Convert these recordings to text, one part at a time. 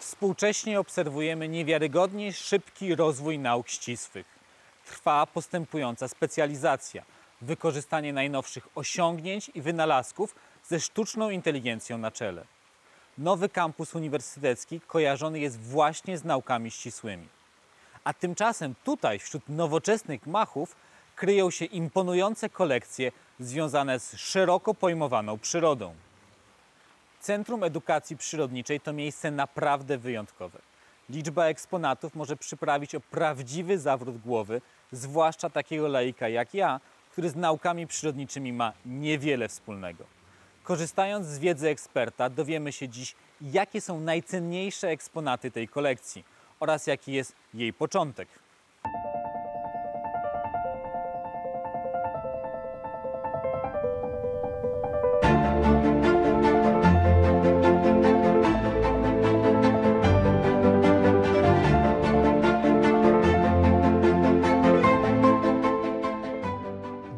Współcześnie obserwujemy niewiarygodnie szybki rozwój nauk ścisłych. Trwa postępująca specjalizacja, wykorzystanie najnowszych osiągnięć i wynalazków ze sztuczną inteligencją na czele. Nowy kampus uniwersytecki kojarzony jest właśnie z naukami ścisłymi. A tymczasem tutaj, wśród nowoczesnych gmachów, kryją się imponujące kolekcje związane z szeroko pojmowaną przyrodą. Centrum Edukacji Przyrodniczej to miejsce naprawdę wyjątkowe. Liczba eksponatów może przyprawić o prawdziwy zawrót głowy, zwłaszcza takiego laika jak ja, który z naukami przyrodniczymi ma niewiele wspólnego. Korzystając z wiedzy eksperta, dowiemy się dziś, jakie są najcenniejsze eksponaty tej kolekcji oraz jaki jest jej początek.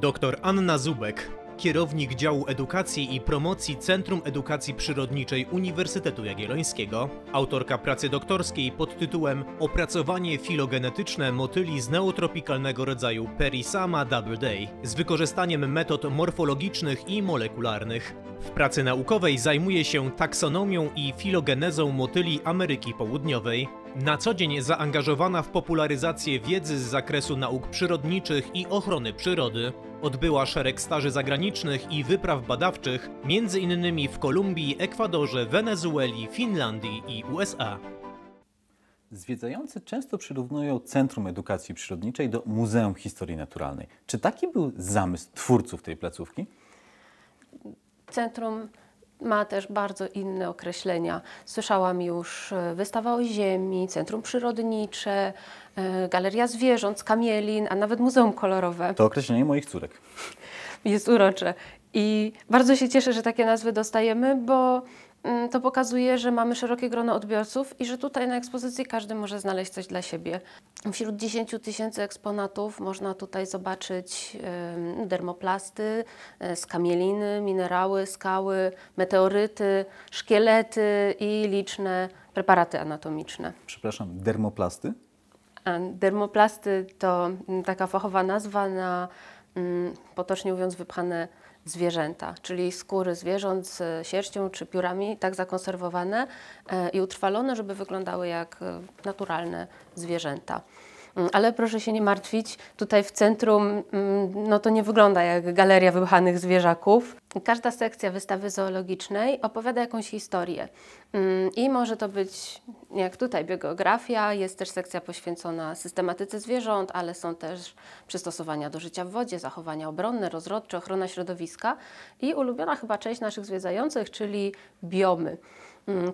Dr Anna Zubek, kierownik działu edukacji i promocji Centrum Edukacji Przyrodniczej Uniwersytetu Jagiellońskiego, autorka pracy doktorskiej pod tytułem Opracowanie filogenetyczne motyli z neotropikalnego rodzaju Perissama doubleday z wykorzystaniem metod morfologicznych i molekularnych. W pracy naukowej zajmuje się taksonomią i filogenezą motyli Ameryki Południowej. Na co dzień zaangażowana w popularyzację wiedzy z zakresu nauk przyrodniczych i ochrony przyrody. Odbyła szereg staży zagranicznych i wypraw badawczych, m.in. w Kolumbii, Ekwadorze, Wenezueli, Finlandii i USA. Zwiedzający często przyrównują Centrum Edukacji Przyrodniczej do Muzeum Historii Naturalnej. Czy taki był zamysł twórców tej placówki? Centrum ma też bardzo inne określenia. Słyszałam już wystawa o ziemi, centrum przyrodnicze, galeria zwierząt, skamielin, a nawet muzeum kolorowe. To określenie moich córek. Jest urocze. I bardzo się cieszę, że takie nazwy dostajemy, bo to pokazuje, że mamy szerokie grono odbiorców i że tutaj na ekspozycji każdy może znaleźć coś dla siebie. Wśród 10 000 eksponatów można tutaj zobaczyć dermoplasty, skamieliny, minerały, skały, meteoryty, szkielety i liczne preparaty anatomiczne. Przepraszam, dermoplasty? Dermoplasty to taka fachowa nazwa na, potocznie mówiąc, wypchane zwierzęta, czyli skóry zwierząt z sierścią czy piórami tak zakonserwowane i utrwalone, żeby wyglądały jak naturalne zwierzęta. Ale proszę się nie martwić, tutaj w centrum no to nie wygląda jak galeria wypchanych zwierzaków. Każda sekcja wystawy zoologicznej opowiada jakąś historię i może to być, jak tutaj, biografia, jest też sekcja poświęcona systematyce zwierząt, ale są też przystosowania do życia w wodzie, zachowania obronne, rozrodcze, ochrona środowiska i ulubiona chyba część naszych zwiedzających, czyli biomy.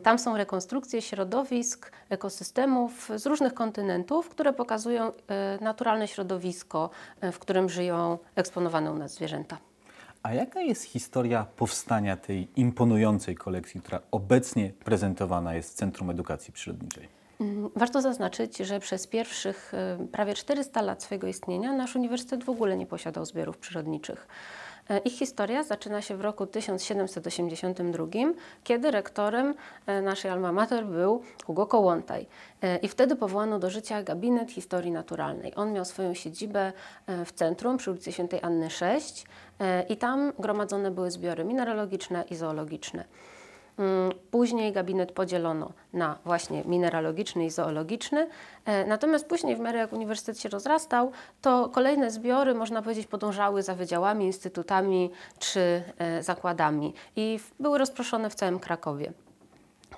Tam są rekonstrukcje środowisk, ekosystemów z różnych kontynentów, które pokazują naturalne środowisko, w którym żyją eksponowane u nas zwierzęta. A jaka jest historia powstania tej imponującej kolekcji, która obecnie prezentowana jest w Centrum Edukacji Przyrodniczej? Warto zaznaczyć, że przez pierwszych prawie 400 lat swojego istnienia nasz uniwersytet w ogóle nie posiadał zbiorów przyrodniczych. Ich historia zaczyna się w roku 1782, kiedy rektorem naszej alma mater był Hugo Kołłątaj. I wtedy powołano do życia gabinet historii naturalnej. On miał swoją siedzibę w centrum przy ulicy Świętej Anny 6 i tam gromadzone były zbiory mineralogiczne i zoologiczne. Później gabinet podzielono na właśnie mineralogiczny i zoologiczny, natomiast później w miarę jak uniwersytet się rozrastał, to kolejne zbiory, można powiedzieć, podążały za wydziałami, instytutami czy zakładami i były rozproszone w całym Krakowie.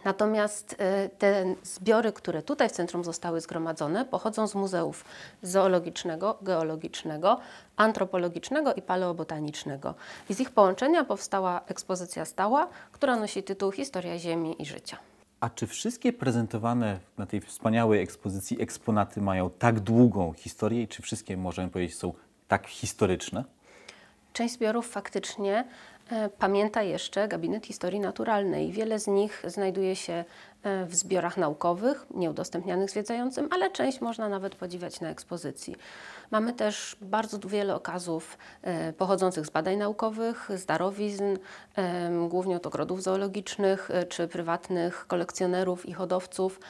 Natomiast te zbiory, które tutaj w centrum zostały zgromadzone, pochodzą z muzeów zoologicznego, geologicznego, antropologicznego i paleobotanicznego. I z ich połączenia powstała ekspozycja stała, która nosi tytuł Historia Ziemi i Życia. A czy wszystkie prezentowane na tej wspaniałej ekspozycji eksponaty mają tak długą historię i czy wszystkie, możemy powiedzieć, są tak historyczne? Część zbiorów faktycznie Pamięta jeszcze gabinet historii naturalnej. Wiele z nich znajduje się w zbiorach naukowych, nieudostępnianych zwiedzającym, ale część można nawet podziwiać na ekspozycji. Mamy też bardzo wiele okazów pochodzących z badań naukowych, z darowizn, głównie od ogrodów zoologicznych czy prywatnych kolekcjonerów i hodowców.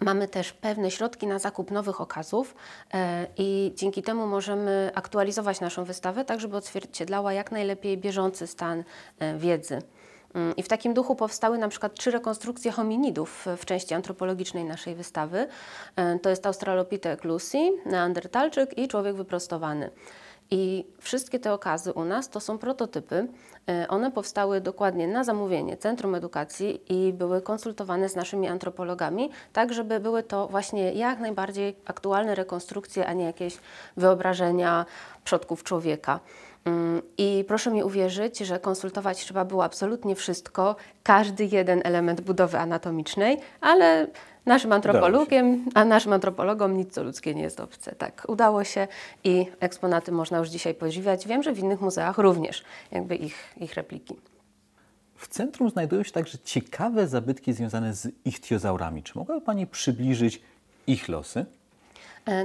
Mamy też pewne środki na zakup nowych okazów i dzięki temu możemy aktualizować naszą wystawę tak, żeby odzwierciedlała jak najlepiej bieżący stan wiedzy. I w takim duchu powstały na przykład 3 rekonstrukcje hominidów w części antropologicznej naszej wystawy. To jest Australopithec Lucy, Neandertalczyk i człowiek wyprostowany. I wszystkie te okazy u nas to są prototypy. One powstały dokładnie na zamówienie Centrum Edukacji i były konsultowane z naszymi antropologami, tak żeby były to właśnie jak najbardziej aktualne rekonstrukcje, a nie jakieś wyobrażenia przodków człowieka. I proszę mi uwierzyć, że konsultować trzeba było absolutnie wszystko, każdy jeden element budowy anatomicznej, ale naszym antropologom nic co ludzkie nie jest obce. Tak, udało się i eksponaty można już dzisiaj podziwiać. Wiem, że w innych muzeach również jakby ich repliki. W centrum znajdują się także ciekawe zabytki związane z ichtiozaurami. Czy mogłaby Pani przybliżyć ich losy?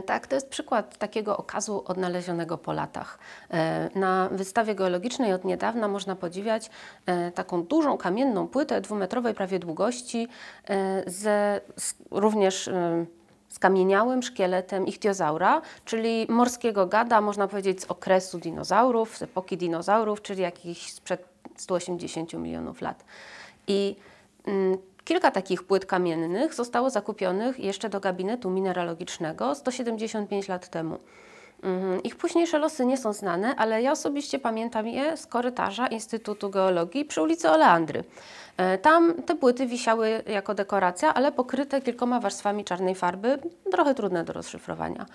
Tak, to jest przykład takiego okazu odnalezionego po latach. Na wystawie geologicznej od niedawna można podziwiać taką dużą kamienną płytę 2-metrowej prawie długości również skamieniałym szkieletem ichtiozaura, czyli morskiego gada, można powiedzieć z okresu dinozaurów, z epoki dinozaurów, czyli jakichś sprzed 180 milionów lat. I kilka takich płyt kamiennych zostało zakupionych jeszcze do gabinetu mineralogicznego 175 lat temu. Ich późniejsze losy nie są znane, ale ja osobiście pamiętam je z korytarza Instytutu Geologii przy ulicy Oleandry. Tam te płyty wisiały jako dekoracja, ale pokryte kilkoma warstwami czarnej farby, trochę trudne do rozszyfrowania.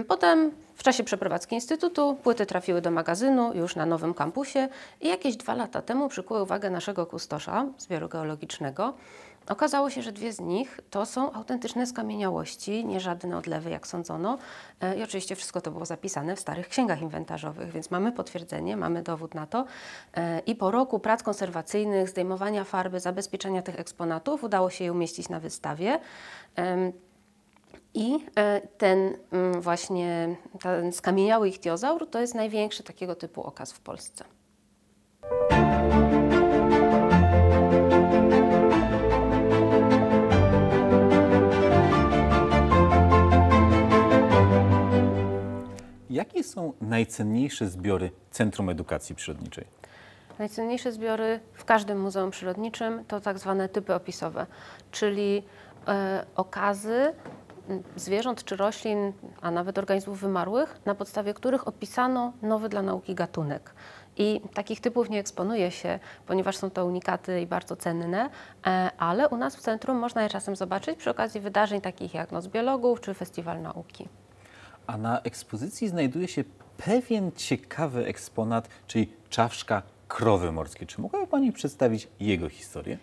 Potem w czasie przeprowadzki Instytutu płyty trafiły do magazynu już na nowym kampusie i jakieś 2 lata temu przykuły uwagę naszego kustosza zbioru geologicznego. Okazało się, że 2 z nich to są autentyczne skamieniałości, nie żadne odlewy jak sądzono i oczywiście wszystko to było zapisane w starych księgach inwentarzowych, więc mamy potwierdzenie, mamy dowód na to i po roku prac konserwacyjnych, zdejmowania farby, zabezpieczenia tych eksponatów udało się je umieścić na wystawie. I ten skamieniały ichtiozaur to jest największy takiego typu okaz w Polsce. Jakie są najcenniejsze zbiory Centrum Edukacji Przyrodniczej? Najcenniejsze zbiory w każdym muzeum przyrodniczym to tak zwane typy opisowe, czyli okazy zwierząt czy roślin, a nawet organizmów wymarłych, na podstawie których opisano nowy dla nauki gatunek. I takich typów nie eksponuje się, ponieważ są to unikaty i bardzo cenne, ale u nas w centrum można je czasem zobaczyć przy okazji wydarzeń takich jak Noc Biologów czy Festiwal Nauki. A na ekspozycji znajduje się pewien ciekawy eksponat, czyli czaszka krowy morskiej. Czy mogłaby Pani przedstawić jego historię?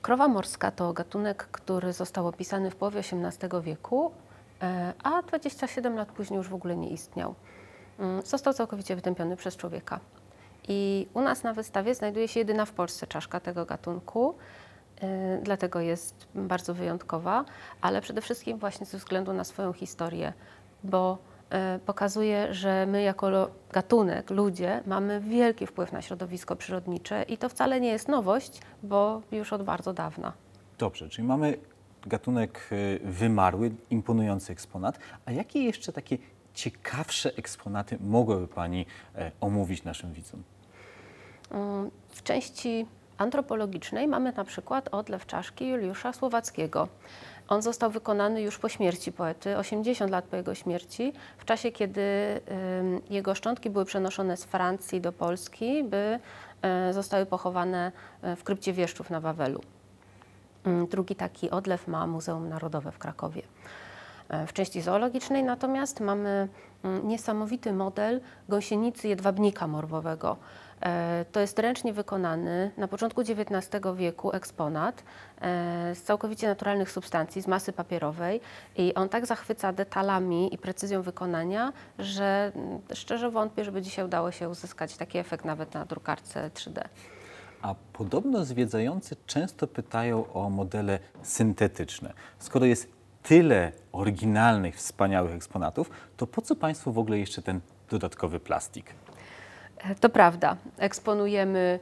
Krowa morska to gatunek, który został opisany w połowie XVIII wieku, a 27 lat później już w ogóle nie istniał. Został całkowicie wytępiony przez człowieka. I u nas na wystawie znajduje się jedyna w Polsce czaszka tego gatunku, dlatego jest bardzo wyjątkowa, ale przede wszystkim właśnie ze względu na swoją historię, bo pokazuje, że my jako gatunek, ludzie, mamy wielki wpływ na środowisko przyrodnicze i to wcale nie jest nowość, bo już od bardzo dawna. Dobrze, czyli mamy gatunek wymarły, imponujący eksponat, a jakie jeszcze takie ciekawsze eksponaty mogłaby Pani omówić naszym widzom? W części antropologicznej mamy na przykład odlew czaszki Juliusza Słowackiego. On został wykonany już po śmierci poety, 80 lat po jego śmierci, w czasie kiedy jego szczątki były przenoszone z Francji do Polski, by zostały pochowane w krypcie wieszczów na Wawelu. Drugi taki odlew ma Muzeum Narodowe w Krakowie. W części zoologicznej natomiast mamy niesamowity model gąsienicy jedwabnika morwowego. To jest ręcznie wykonany na początku XIX wieku eksponat z całkowicie naturalnych substancji, z masy papierowej i on tak zachwyca detalami i precyzją wykonania, że szczerze wątpię, żeby dzisiaj udało się uzyskać taki efekt nawet na drukarce 3D. A podobno zwiedzający często pytają o modele syntetyczne. Skoro jest tyle oryginalnych, wspaniałych eksponatów, to po co Państwu w ogóle jeszcze ten dodatkowy plastik? To prawda. Eksponujemy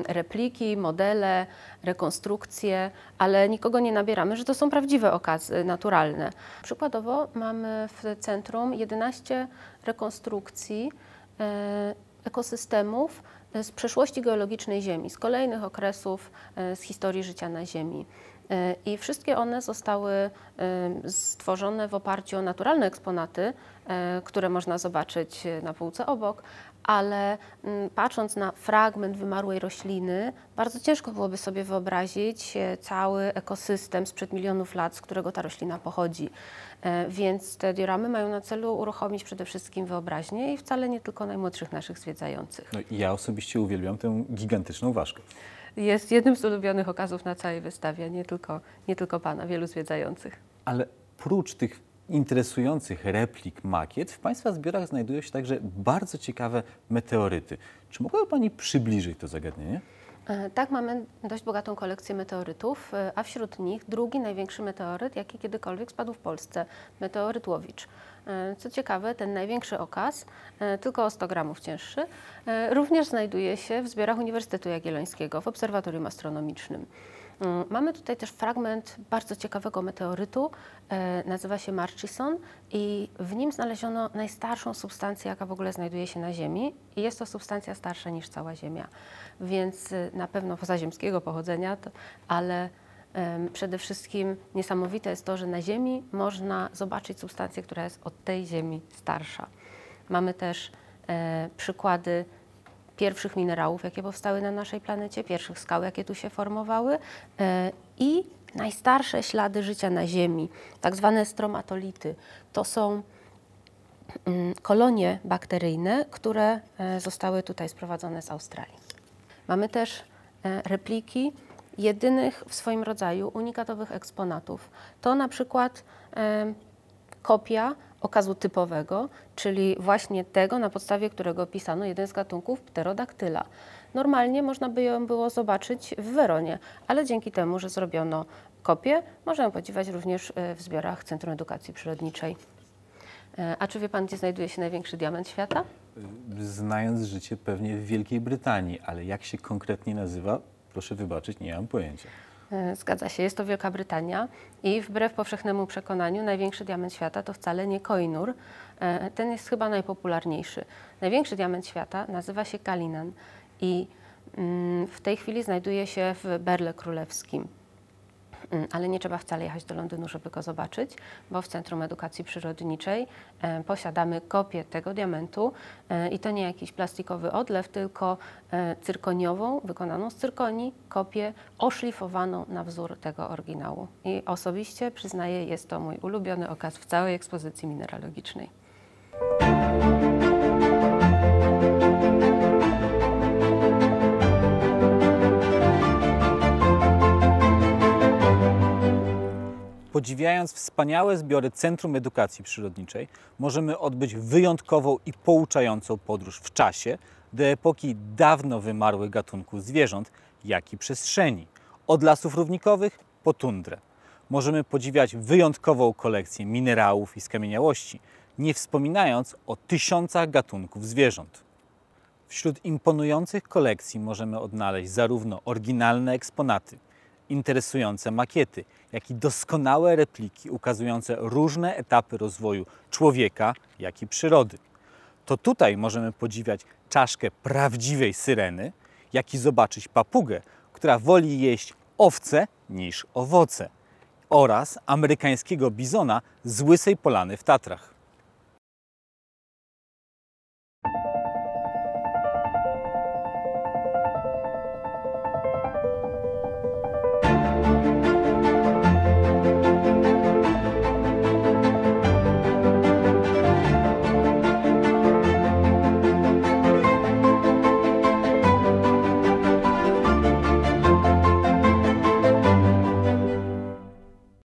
repliki, modele, rekonstrukcje, ale nikogo nie nabieramy, że to są prawdziwe okazy naturalne. Przykładowo mamy w centrum 11 rekonstrukcji ekosystemów z przeszłości geologicznej Ziemi, z kolejnych okresów z historii życia na Ziemi. I wszystkie one zostały stworzone w oparciu o naturalne eksponaty, które można zobaczyć na półce obok, ale patrząc na fragment wymarłej rośliny, bardzo ciężko byłoby sobie wyobrazić cały ekosystem sprzed milionów lat, z którego ta roślina pochodzi. Więc te dioramy mają na celu uruchomić przede wszystkim wyobraźnię i wcale nie tylko najmłodszych naszych zwiedzających. No, ja osobiście uwielbiam tę gigantyczną ważkę. Jest jednym z ulubionych okazów na całej wystawie, nie tylko Pana, wielu zwiedzających. Ale prócz tych interesujących replik, makiet, w Państwa zbiorach znajdują się także bardzo ciekawe meteoryty. Czy mogłaby Pani przybliżyć to zagadnienie? Tak, mamy dość bogatą kolekcję meteorytów, a wśród nich drugi największy meteoryt, jaki kiedykolwiek spadł w Polsce, meteoryt Łowicz. Co ciekawe, ten największy okaz, tylko o 100 gramów cięższy, również znajduje się w zbiorach Uniwersytetu Jagiellońskiego w Obserwatorium Astronomicznym. Mamy tutaj też fragment bardzo ciekawego meteorytu, nazywa się Murchison i w nim znaleziono najstarszą substancję, jaka w ogóle znajduje się na Ziemi i jest to substancja starsza niż cała Ziemia, więc na pewno pozaziemskiego pochodzenia, ale przede wszystkim niesamowite jest to, że na Ziemi można zobaczyć substancję, która jest od tej Ziemi starsza. Mamy też przykłady pierwszych minerałów, jakie powstały na naszej planecie, pierwszych skał, jakie tu się formowały i najstarsze ślady życia na Ziemi, tak zwane stromatolity. To są kolonie bakteryjne, które zostały tutaj sprowadzone z Australii. Mamy też repliki jedynych w swoim rodzaju unikatowych eksponatów. To na przykład kopia okazu typowego, czyli właśnie tego, na podstawie którego pisano jeden z gatunków pterodaktyla. Normalnie można by ją było zobaczyć w Weronie, ale dzięki temu, że zrobiono kopię, można ją podziwiać również w zbiorach Centrum Edukacji Przyrodniczej. A czy wie Pan, gdzie znajduje się największy diament świata? Znając życie pewnie w Wielkiej Brytanii, ale jak się konkretnie nazywa, proszę wybaczyć, nie mam pojęcia. Zgadza się, jest to Wielka Brytania i wbrew powszechnemu przekonaniu największy diament świata to wcale nie Koh-i-Noor. Ten jest chyba najpopularniejszy. Największy diament świata nazywa się Cullinan i w tej chwili znajduje się w Berle Królewskim. Ale nie trzeba wcale jechać do Londynu, żeby go zobaczyć, bo w Centrum Edukacji Przyrodniczej posiadamy kopię tego diamentu i to nie jakiś plastikowy odlew, tylko cyrkoniową, wykonaną z cyrkonii, kopię oszlifowaną na wzór tego oryginału. I osobiście przyznaję, jest to mój ulubiony okaz w całej ekspozycji mineralogicznej. Podziwiając wspaniałe zbiory Centrum Edukacji Przyrodniczej, możemy odbyć wyjątkową i pouczającą podróż w czasie do epoki dawno wymarłych gatunków zwierząt, jak i przestrzeni. Od lasów równikowych po tundrę. Możemy podziwiać wyjątkową kolekcję minerałów i skamieniałości, nie wspominając o tysiącach gatunków zwierząt. Wśród imponujących kolekcji możemy odnaleźć zarówno oryginalne eksponaty, interesujące makiety, jak i doskonałe repliki ukazujące różne etapy rozwoju człowieka, jak i przyrody. To tutaj możemy podziwiać czaszkę prawdziwej syreny, jak i zobaczyć papugę, która woli jeść owce niż owoce, oraz amerykańskiego bizona z Łysej Polany w Tatrach.